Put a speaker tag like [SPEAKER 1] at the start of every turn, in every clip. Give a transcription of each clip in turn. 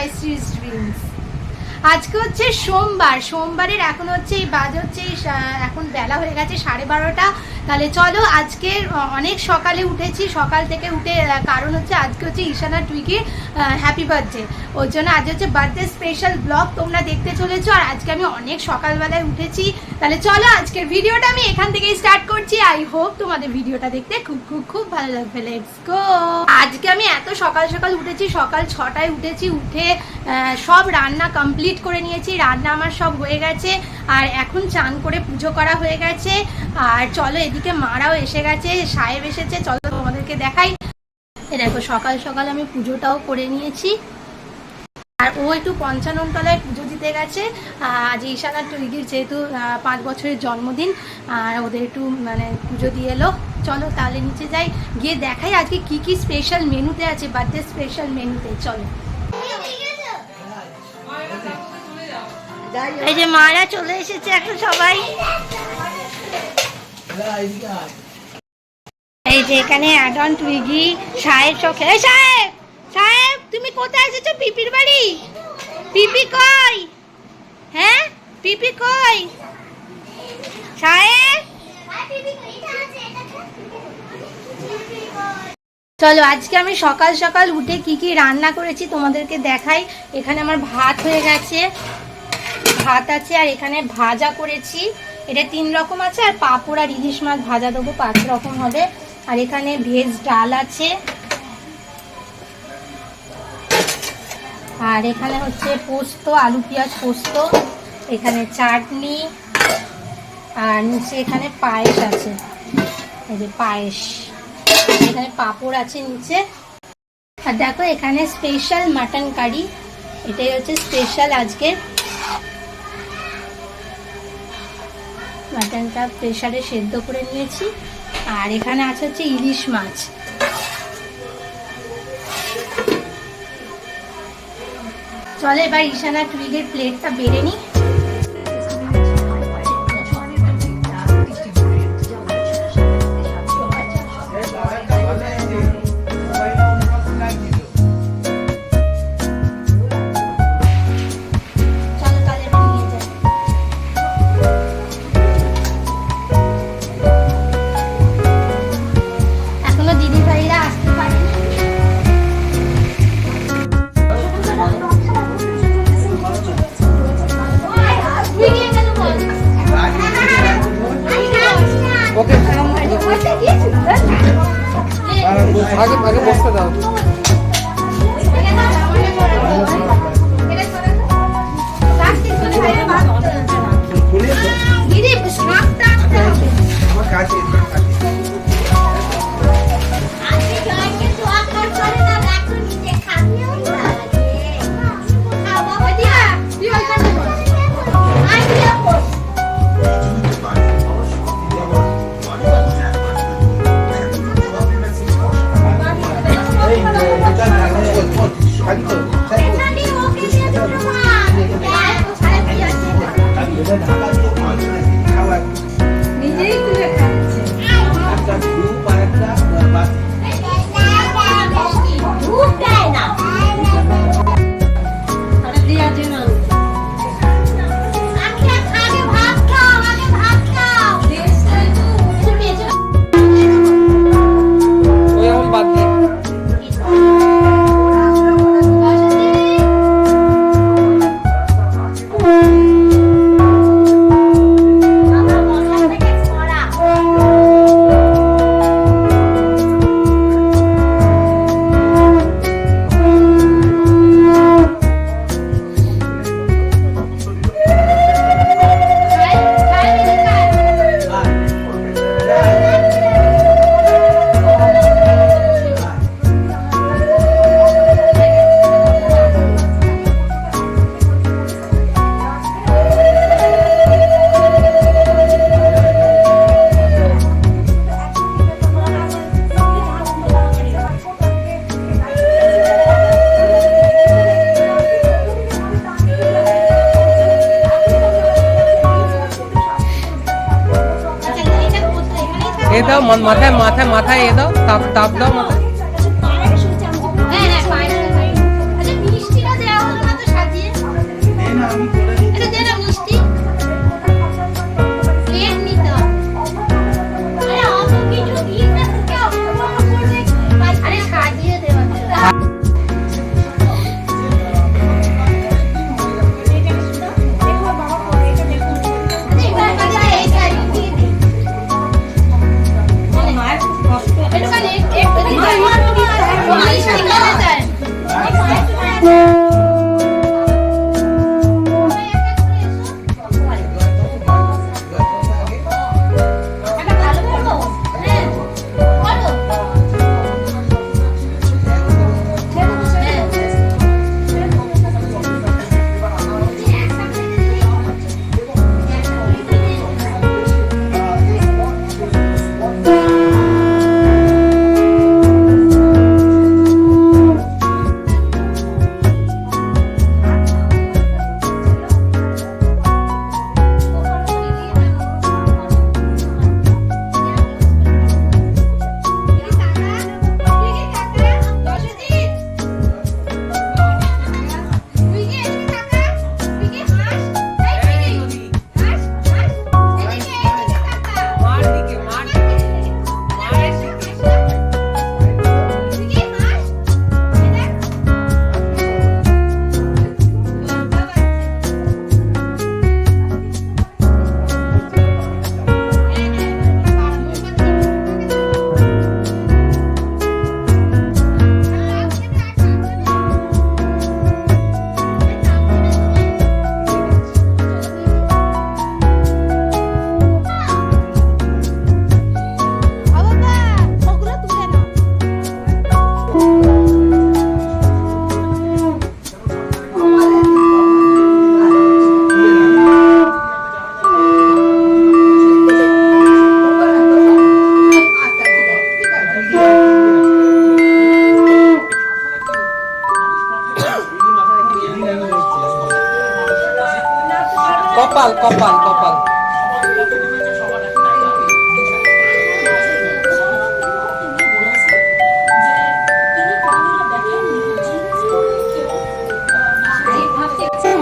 [SPEAKER 1] মাইশ্রিজ dreams. আজকে হচ্ছে সোমবারের এখন হচ্ছে এই বাজে হচ্ছে এখন বেলা হয়ে গেছে 12:30। তাহলে চলো আজকে অনেক সকালে উঠেছি, সকাল থেকে উঠে কারণ হচ্ছে আজকে হচ্ছে ঈশানা টুইগির হ্যাপি বার্থডে, ওই জন্য আজ হচ্ছে বার্থডে স্পেশাল ব্লগ তোমরা দেখতে চলেছো। আর আজকে আমি অনেক সকালবেলায় উঠেছি। তাহলে চলো আজকের ভিডিওটা আমি এখান থেকেই স্টার্ট করছি। আই হোপ তোমাদের ভিডিওটা দেখতে খুব খুব খুব ভালো লাগবে। Let's go. আজকে আমি এত সকাল সকাল উঠেছি, সকাল 6টায় উঠেছি, উঠে সব রান্না কমপ্লিট করে নিয়েছি, রান্না আমার সব হয়ে গেছে। আর এখন চান করে পুজো করা হয়ে গেছে। আর চলো এদিকে মারাও এসে গেছে, সাহেব এসেছে, চলো তোমাদেরকে দেখাই। দেখো সকাল সকাল আমি পুজোটাও করে নিয়েছি। আর ও একটু পঞ্চাননতলায় পুজো দিতে গেছে। আজ ঈশানা টুইগির যেহেতু 5 বছরের জন্মদিন, আর ওদের একটু মানে পুজো দিয়ে এলো। চলো তাহলে নিচে যাই, গিয়ে দেখাই আজকে কি কি স্পেশাল মেনুতে আছে, বার্থডে স্পেশাল মেনুতে। চলো এই যে মারা চলে এসেছে এখন সবাই। এই যে এখানে অ্যাডন টুইগি সাহেব সব খেলে। সাহেব সাহেব তুমি কোথায় এসেছো? পিপির বাড়ি? পিপি কই? হ্যাঁ পিপি কই? সাহেব চলো আজকে আমি সকাল সকাল উঠে কি কি রান্না করেছি তোমাদেরকে দেখাই। এখানে আমার ভাত হয়ে গেছে, ভাত আছে, আর এখানে ভাজা করেছি, এটা 3 রকম আছে, আর পাঁপড় আর ইলিশ মাছ ভাজা দেবো, 5 রকম হবে। আর এখানে ভেজ ডাল আছে, আর এখানে হচ্ছে পোস্ত, আলু পেঁয়াজ পোস্ত, এখানে চাটনি, আর নিচে এখানে পায়েস আছে, এই যে পায়েস, এখানে পাঁপড় আছে নিচে। আর দেখো এখানে স্পেশাল মাটন কারি, এটাই হচ্ছে স্পেশাল আজকে। মাটনটা প্রেসারে সেদ্ধ করে নিয়েছি। আর এখানে আছে হচ্ছে ইলিশ মাছ। চলে এবার ঈশানা টুইগের প্লেটটা বেড়ে নিই।
[SPEAKER 2] আগে বসতে দাও। এ দাও মাথায় মাথায় মাথায় এ দাও, তাপ দাও মাথায়।
[SPEAKER 1] হ্যাঁ হ্যাঁ, আচ্ছা মিষ্টিটা দেওয়া হলো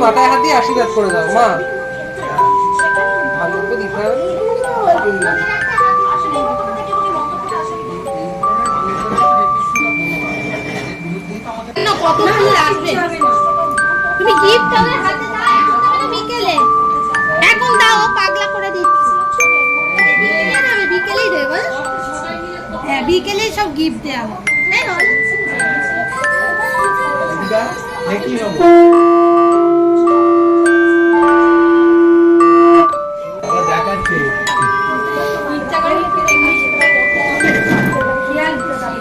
[SPEAKER 2] মাথায় হাত দিয়ে আশীর্বাদ করে দাও মা। ভালো তো দিতে হবে।
[SPEAKER 1] না কতক্ষণ লাগবে? তুমি গিফট ওদের হাতে দাও, এখন দেবে না বিকেলে? এখন দাও, ও পাগলা করে দিচ্ছে। বিকেলে দেবে, বিকেলেই দেবে। হ্যাঁ বিকেলেই সব গিফট দেওয়া হবে, তাই না?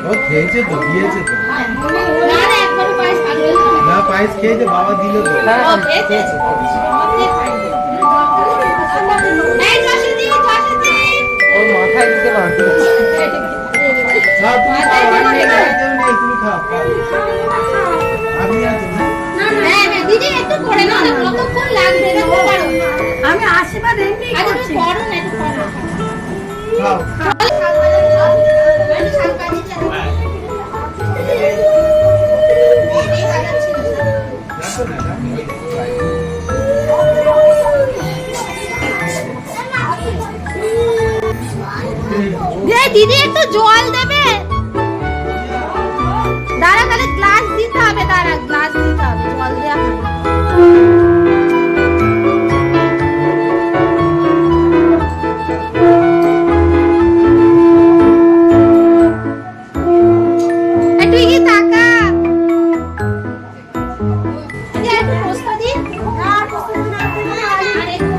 [SPEAKER 3] ও খেয়েছে তো, দিয়েছে তো।
[SPEAKER 1] না না একবারও পায়েস খাবে না।
[SPEAKER 3] না পায়েস খেয়েছে, বাবা দিল তো।
[SPEAKER 1] ও খেয়েছে? আপনি খাইনি। এই জশিদি, জশিদি।
[SPEAKER 2] ওর মাথায় দিতে পারবে।
[SPEAKER 3] না, তুমি খাও, আমি আর কেউ নেই, তুমি খাও, খাও। আমি আছি না।
[SPEAKER 1] হ্যাঁ হ্যাঁ দিদি একটু করে নাও না, কতক্ষণ লাগবে না করো।
[SPEAKER 4] আমি আশীর্বাদ এমনি
[SPEAKER 1] আরে
[SPEAKER 4] করছি।
[SPEAKER 1] তুমি করো না, একটু করো।
[SPEAKER 3] খাও। রাখো না,
[SPEAKER 1] দিদি একটু জল দেবে? দাঁড়া তাহলে গ্লাস দিতে হবে, দাঁড়া গ্লাস দিতে হবে, জল দেওয়া হবে না। একটু এগিয়ে তাকা। দিদি একটু পোস্ত দি। আর একটু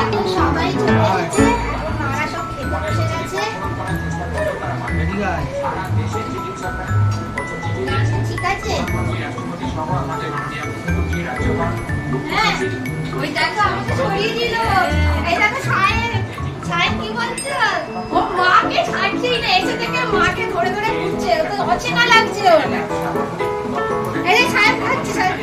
[SPEAKER 1] এখন সবাই চলে এসেছে, এখন মারা সব খেতে বসে গেছে।
[SPEAKER 3] এদিকে আয়।
[SPEAKER 1] রান্না ঠিক আছে? হ্যাঁ, ওই দেখো আমাকে সরিয়ে দিল। এই দেখো সাহেব, সাহেব কি বলছে? ও মাকে ছাড়ছেই না, এসে থেকে মাকে ধরে ধরে ঘুরছে, ও তো অচেনা লাগছে ওর। এই যে সাহেব খাচ্ছে, সাহেব